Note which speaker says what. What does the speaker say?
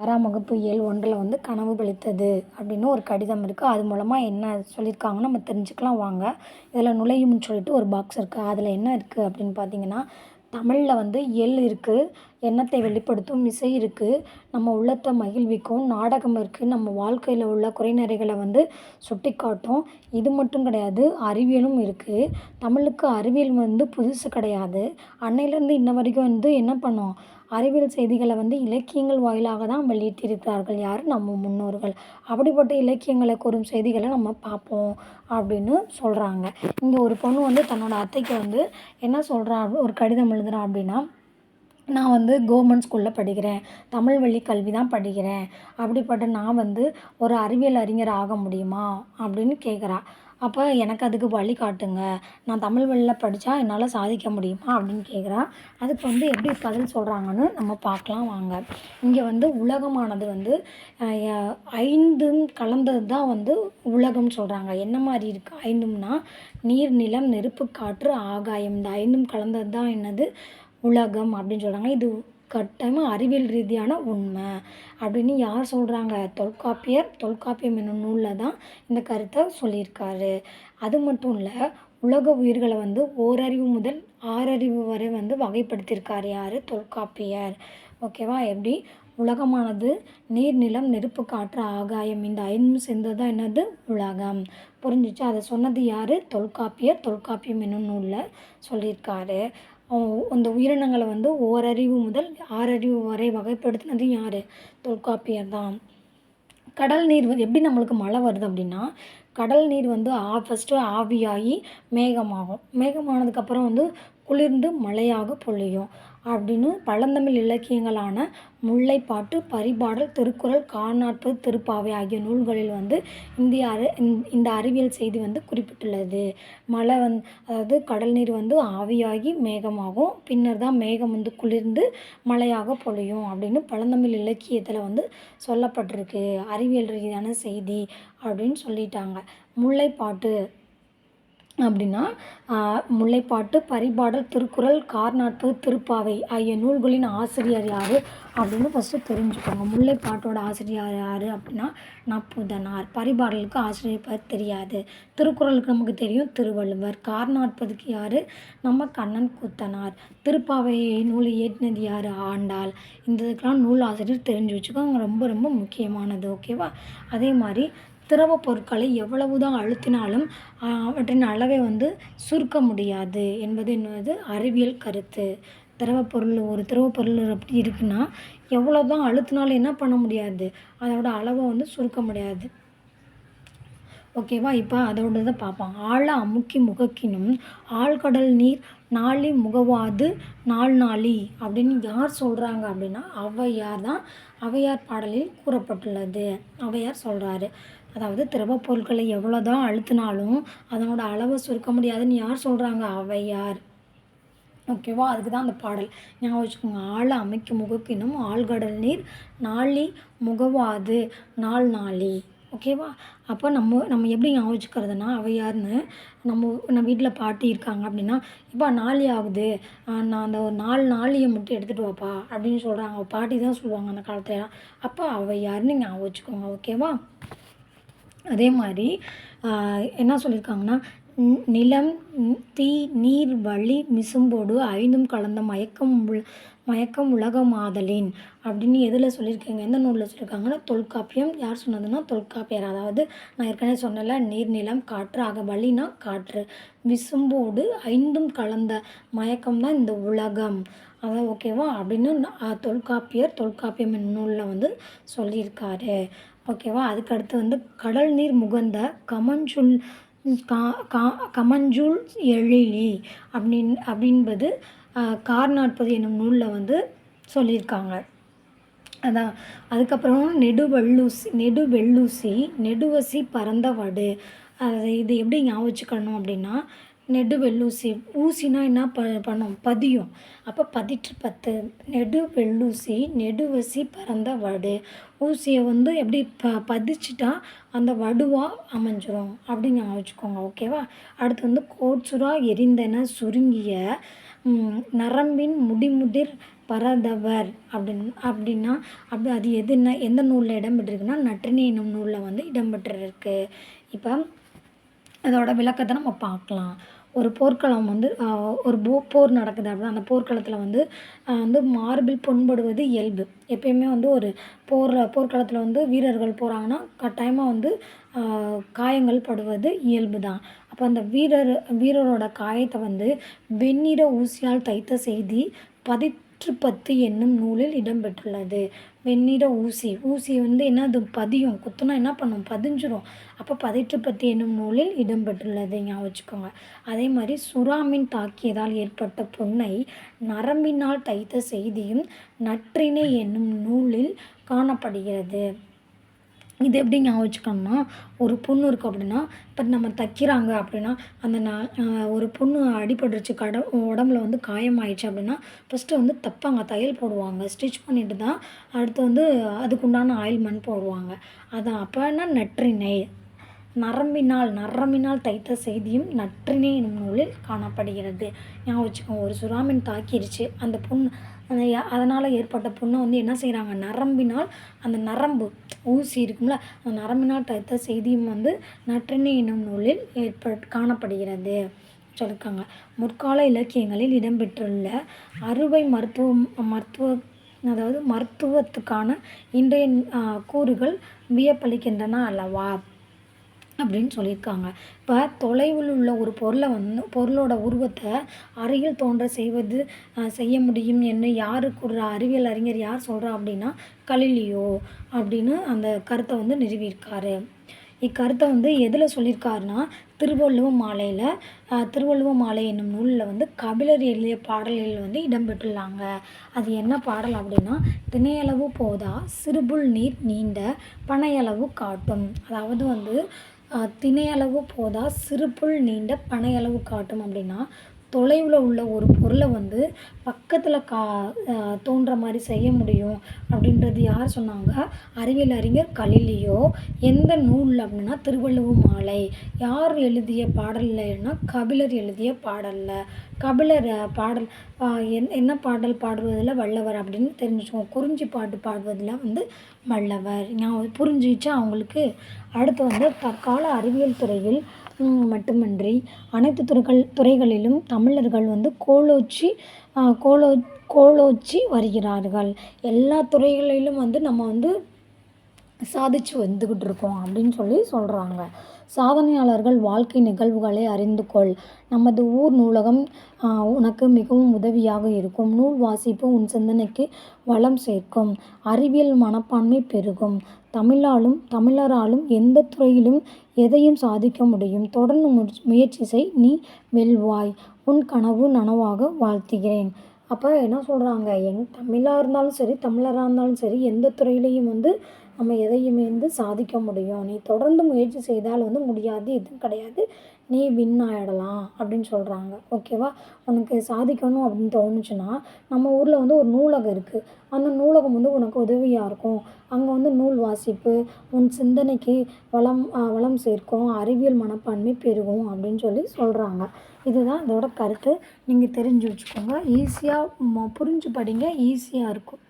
Speaker 1: 6ஆம் வகுப்பு இயல் 1ல் வந்து கனவு பலித்தது அப்படின்னு ஒரு கடிதம் இருக்குது. அது மூலமாக என்ன சொல்லியிருக்காங்கன்னு நம்ம தெரிஞ்சுக்கலாம் வாங்க. இதில் நுழையும்னு சொல்லிட்டு ஒரு பாக்ஸ் இருக்குது. அதில் என்ன இருக்குது அப்படின்னு பார்த்தீங்கன்னா, தமிழில் வந்து எள் இருக்குது, எண்ணத்தை வெளிப்படுத்தும், இசை இருக்குது, நம்ம உள்ளத்தை மகிழ்விக்கும், நாடகம் இருக்குது, நம்ம வாழ்க்கையில் உள்ள குறைநிறைகளை வந்து சுட்டிக்காட்டும். இது மட்டும் கிடையாது, அறிவியலும் இருக்குது. தமிழுக்கு அறிவியல் வந்து புதுசு கிடையாது. அன்னையிலேருந்து இன்ன வரைக்கும் வந்து என்ன பண்ணோம், அறிவியல் செய்திகளை வந்து இலக்கியங்கள் வாயிலாக தான் வெளியிட்டிருக்கிறார்கள். யார்? நம்ம முன்னோர்கள். அப்படிப்பட்ட இலக்கியங்களை கூறும் செய்திகளை நம்ம பார்ப்போம் அப்படின்னு சொல்கிறாங்க. இங்கே ஒரு பொண்ணு வந்து தன்னோட அத்தைக்கு வந்து என்ன சொல்கிறா, ஒரு கடிதம் எழுதுறா அப்படின்னா, நான் வந்து கவர்மெண்ட் ஸ்கூலில் படிக்கிறேன், தமிழ் வழி கல்வி தான் படிக்கிறேன், அப்படிப்பட்ட நான் வந்து ஒரு அறிவியல் அறிஞர் ஆக முடியுமா அப்படின்னு கேட்குறா. அப்போ எனக்கு அதுக்கு வழி காட்டுங்க, நான் தமிழ் வழியில் படித்தா என்னால் சாதிக்க முடியுமா அப்படின்னு கேட்குறா. அதுக்கு வந்து எப்படி பதில் சொல்கிறாங்கன்னு நம்ம பார்க்கலாம் வாங்க. இங்கே வந்து உலகமானது வந்து 5ம் கலந்தது தான் வந்து உலகம் சொல்கிறாங்க. என்ன மாதிரி இருக்குது 5ம்னா? நீர், நிலம், நெருப்பு, காற்று, ஆகாயம். இந்த 5ம் கலந்தது தான் என்னது உலகம் அப்படின்னு சொல்கிறாங்க. இது கட்டாயமாக அறிவியல் ரீதியான உண்மை அப்படின்னு யார் சொல்கிறாங்க? தொல்காப்பியர். தொல்காப்பியம் என்னும் நூலில் தான் இந்த கருத்தை சொல்லியிருக்காரு. அது மட்டும் இல்லை, உலக உயிர்களை வந்து ஓரறிவு முதல் 6 அறிவு வரை வந்து வகைப்படுத்தியிருக்காரு. யார்? தொல்காப்பியர். ஓகேவா? எப்படி உலகமானது நீர், நிலம், நெருப்பு, காற்று, ஆகாயம், இந்த 5ம் சேர்ந்தது தான் என்னது உலகம். புரிஞ்சிச்சு? அதை சொன்னது யார்? தொல்காப்பியர். தொல்காப்பியம் என்னும் நூலில் சொல்லியிருக்காரு. அந்த உயிரினங்களை வந்து ஓரறிவு முதல் 6 அறிவு வரை வகைப்படுத்தினது யார்? தொல்காப்பியர் தான். கடல் நீர் வந்து எப்படி நம்மளுக்கு மழை வருது அப்படின்னா, கடல் நீர் வந்து ஃபஸ்ட்டு ஆவியாகி மேகமாகும், மேகமானதுக்கப்புறம் வந்து குளிர்ந்து மழையாக பொழியும் அப்படின்னு பழந்தமிழ் இலக்கியங்களான முல்லைப்பாட்டு, பரிபாடல், திருக்குறள், காணாற்பது, திருப்பாவை ஆகிய நூல்களில் வந்து இந்த அறிவியல் செய்தி வந்து குறிப்பிட்டுள்ளது. மழை அதாவது கடல் நீர் வந்து ஆவியாகி மேகமாகும், பின்னர் தான் மேகம் வந்து குளிர்ந்து மழையாக பொழியும் அப்படின்னு பழந்தமிழ் இலக்கியத்தில் வந்து சொல்லப்பட்டிருக்கு. அறிவியல் ரீதியான செய்தி அப்படின்னு சொல்லிட்டாங்க. முல்லைப்பாட்டு அப்படின்னா முல்லைப்பாட்டு, பரிபாடல், திருக்குறள், காணாற்பது, திருப்பாவை ஆகிய நூல்களின் ஆசிரியர் யார் அப்படின்னு ஃபஸ்ட்டு தெரிஞ்சுக்கோங்க. முல்லைப்பாட்டோட ஆசிரியர் யார் அப்படின்னா நப்பூதனார். பரிபாடலுக்கு ஆசிரியர் பேர் தெரியாது. திருக்குறளுக்கு நமக்கு தெரியும், திருவள்ளுவர். காணாற்பதுக்கு யார்? நம்ம கண்ணன் கூத்தனார். திருப்பாவை நூல் இயற்றினது யார்? ஆண்டாள். இந்த இதுக்கெலாம் நூல் ஆசிரியர் தெரிஞ்சு வச்சுக்கோங்க, ரொம்ப ரொம்ப முக்கியமானது. ஓகேவா? அதே மாதிரி திரவ பொருட்களை எவ்வளவு தான் அழுத்தினாலும் அவற்றின் அளவை வந்து சுருக்க முடியாது என்பது என்னது அறிவியல் கருத்து. ஒரு திரவ பொருள் அப்படி இருக்குன்னா எவ்வளோ தான் அழுத்தினாலும் என்ன பண்ண முடியாது, அதோட அளவை வந்து சுருக்க முடியாது. ஓகேவா? இப்போ அதோட இதை பார்ப்போம். ஆழ அமுக்கி முகக்கினும் ஆழ்கடல் நீர் நாளி முகவாது நாள் நாளி அப்படின்னு யார் சொல்கிறாங்க அப்படின்னா ஔவையார் தான். ஔவையார் பாடலில் கூறப்பட்டுள்ளது. ஔவையார் சொல்கிறாரு, அதாவது திரவ பொருட்களை எவ்வளோ தான் அழுத்தினாலும் அதனோட அளவை சுருக்க முடியாதுன்னு யார் சொல்கிறாங்க? ஔவையார். ஓகேவா? அதுக்கு தான் அந்த பாடல் ஞாபகம் வச்சுக்கோங்க. ஆழ அமைக்கு முகக்கினும் ஆழ்கடல் நீர் நாளி முகவாது நாள் நாளி. ஓகேவா? அப்போ நம்ம எப்படி ஞாபகம் வச்சுக்கிறதுனா, ஔவையார்னு நம்ம வீட்டில் பாட்டி இருக்காங்க அப்படின்னா, இப்போ நாளி ஆகுது, நான் அந்த ஒரு 4 நாளியை மட்டும் எடுத்துகிட்டு வாப்பா அப்படின்னு சொல்கிறாங்க. பாட்டி தான் சொல்லுவாங்க அந்த காலத்துலலாம். அப்போ ஔவையார்னு ஞாபகம் வச்சுக்கோங்க. ஓகேவா? அதே மாதிரி என்ன சொல்லியிருக்காங்கன்னா, நிலம், தீ, நீர், வளி, மிசும்போடு 5ம் கலந்த மயக்கம் உலகமாதலின் அப்படின்னு எதில் சொல்லியிருக்காங்க? எந்த நூலில் சொல்லியிருக்காங்கன்னா தொல்காப்பியம். யார் சொன்னதுன்னா தொல்காப்பியர். அதாவது நான் ஏற்கனவே சொன்னல, நீர், நிலம், காற்று, ஆக வளினா காற்று, விசும்போடு 5ம் கலந்த மயக்கம் தான் இந்த உலகம். அதான் ஓகேவா? அப்படின்னு தொல்காப்பியம் என்னும் நூலில் வந்து சொல்லியிருக்காரு. ஓகேவா? அதுக்கடுத்து வந்து கடல் நீர் முகந்த கமஞ்சூல் எழிலி அப்படின்பது காணாற்பது என்னும் நூலில் வந்து சொல்லியிருக்காங்க. அதான். அதுக்கப்புறம் நெடுவசி பரந்த வடு. இது எப்படி ஞாபகம் வச்சுக்கணும் அப்படின்னா, நெடுவெள்ளூசி, ஊசினா என்ன பண்ணும்? பதியும். அப்போ பதிற்று 10. நெடுவெள்ளூசி நெடுவசி பரந்த வடு. ஊசியை வந்து எப்படி பதிச்சுட்டா அந்த வடுவாக அமைஞ்சிரும் அப்படின்னு ஞாபகம் வச்சுக்கோங்க. ஓகேவா? அடுத்து வந்து கோட்சுறா எரிந்தன சுருங்கிய நரம்பின் முடிமுதிர் பரதவர் அப்படின்னா அது எந்த நூலில் இடம்பெற்றிருக்குன்னா நற்றிணை என்னும் நூலில் வந்து இடம்பெற்றிருக்கு. இப்போ அதோட விளக்கத்தை நம்ம பார்க்கலாம். ஒரு போர்க்களம் வந்து ஒரு போர் நடக்குது அப்படின்னா அந்த போர்க்களத்தில் வந்து மார்பில் புண்படுவது இயல்பு. எப்பயுமே வந்து ஒரு போர்க்களத்தில் வந்து வீரர்கள் போகிறாங்கன்னா கட்டாயமாக வந்து காயங்கள் படுவது இயல்பு தான். அப்போ அந்த வீரரோட காயத்தை வந்து வெண்ணிற ஊசியால் தைத்த செய்தி பதிற்றுப்பத்து என்னும் நூலில் இடம்பெற்றுள்ளது. வெண்ணிற ஊசி வந்து என்னது பதியும், குத்துனா என்ன பண்ணும், பதிஞ்சிரும். அப்போ பதிற்றுப்பத்து என்னும் நூலில் இடம்பெற்றுள்ளது, ஞாபகம் வச்சுக்கோங்க. அதே மாதிரி சுறாமீன் தாக்கியதால் ஏற்பட்ட புண்ணை நரம்பினால் தைத்த செய்தியும் நற்றிணை என்னும் நூலில் காணப்படுகிறது. இது எப்படி ஞாபகம் வச்சுக்கணும்னா, ஒரு புண்ணு இருக்குது அப்படின்னா, இப்போ நம்ம தைக்கிறாங்க அப்படின்னா அந்த ஒரு புண்ணு அடிபட்டுருச்சு, உடம்புல வந்து காயமாயிடுச்சு அப்படின்னா ஃபஸ்ட்டு வந்து தைப்பாங்க, தையல் போடுவாங்க, ஸ்டிச் பண்ணிட்டு தான் அடுத்து வந்து அதுக்குண்டான ஆயில்மெண்ட் போடுவாங்க. அதான் அப்போனா நற்றிணை நரம்பினால் தைத்த செய்தியும் நற்றிணை என்னும் நூலில் காணப்படுகிறது. ஞாபகம் வச்சுக்கோங்க. ஒரு சுறாமீன் தாக்கிருச்சு, அந்த புண்ணு அதனால் ஏற்பட்ட புண்ணை வந்து என்ன செய்கிறாங்க, நரம்பினால் அந்த நரம்பு ஊசி இருக்கும்ல, அந்த நரம்பினால் தைத்த செய்தியும் வந்து நற்றிணை என்னும் நூலில் காணப்படுகிறது சொல்லியிருக்காங்க. முற்கால இலக்கியங்களில் இடம்பெற்றுள்ள அறுவை மருத்துவத்துக்கான இன்றைய கூறுகள் வியப்பளிக்கின்றன அல்லவா அப்படின்னு சொல்லியிருக்காங்க. இப்போ தொலைவில் உள்ள ஒரு பொருளோட உருவத்தை அருகில் தோன்ற செய்ய முடியும் என்று அறிவியல் அறிஞர் யார் சொல்கிறா அப்படின்னா கலிலியோ அப்படின்னு அந்த கருத்தை வந்து நிறுவியிருக்காரு. இக்கருத்தை வந்து எதில் சொல்லியிருக்காருன்னா திருவள்ளுவ மாலை என்னும் நூலில் வந்து கபிலர் எழுதிய பாடல்கள் வந்து இடம்பெற்றுள்ளாங்க. அது என்ன பாடல் அப்படின்னா, திணையளவு போதா சிறுபுல் நீர் நீண்ட பனையளவு காட்டும். அதாவது வந்து திணையளவு போதா சிறுபுல் நீண்ட பனையளவு காட்டும் அப்படின்னா தொலைவில் உள்ள ஒரு பொருளை வந்து பக்கத்தில் தோன்ற மாதிரி செய்ய முடியும் அப்படின்றது யார் சொன்னாங்க, அறிவியல் அறிஞர் கலிலியோ. எந்த நூல் அப்படின்னா திருவள்ளுவ மாலை. யார் எழுதிய பாடல்னா கபிலர் எழுதிய பாடலில். கபிலர் பாடல் என்ன பாடல் பாடுவதில் வல்லவர் அப்படின்னு தெரிஞ்சுக்கோங்க. குறிஞ்சி பாட்டு பாடுவதில் வந்து வல்லவர். புரிஞ்சிச்சா அவங்களுக்கு? அடுத்து வந்து தற்கால அறிவியல் துறையில் மட்டுமின்றி அனைத்து துறைகளிலும் தமிழர்கள் வந்து கோலோச்சி வருகிறார்கள். எல்லா துறைகளிலும் வந்து நம்ம வந்து சாதிச்சு வந்துக்கிட்டு இருக்கோம் அப்படின்னு சொல்கிறாங்க. சாதனையாளர்கள் வாழ்க்கை நிகழ்வுகளை அறிந்து கொள். நமது ஊர் நூலகம் உனக்கு மிகவும் உதவியாக இருக்கும். நூல் வாசிப்பு உன் சிந்தனைக்கு வளம் சேர்க்கும். அறிவியல் மனப்பான்மை பெருகும். தமிழராலும் எந்த துறையிலும் எதையும் சாதிக்க முடியும். தொடர்ந்து முயற்சி செய், நீ வெல்வாய். உன் கனவு நனவாக வாழ்த்துகிறேன். அப்போ என்ன சொல்கிறாங்க, தமிழாக இருந்தாலும் சரி தமிழராக இருந்தாலும் சரி எந்த துறையிலையும் வந்து நம்ம எதையுமே வந்து சாதிக்க முடியும். நீ தொடர்ந்து முயற்சி செய்தால் வந்து முடியாது எதுவும் கிடையாது, நீ வின் ஆகிடலாம் அப்படின்னு சொல்கிறாங்க. ஓகேவா? உனக்கு சாதிக்கணும் அப்படின்னு தோணுச்சுன்னா நம்ம ஊரில் வந்து ஒரு நூலகம் இருக்குது. அந்த நூலகம் வந்து உனக்கு உதவியாக இருக்கும். அங்கே வந்து நூல் வாசிப்பு உன் சிந்தனைக்கு வளம் சேர்க்கும். அறிவியல் மனப்பான்மை பெருகும் அப்படின்னு சொல்கிறாங்க. இதுதான் இதோட கருத்து. நீங்கள் தெரிஞ்சு வச்சுக்கோங்க. ஈஸியாக புரிஞ்சு படிங்க, ஈஸியாக இருக்கும்.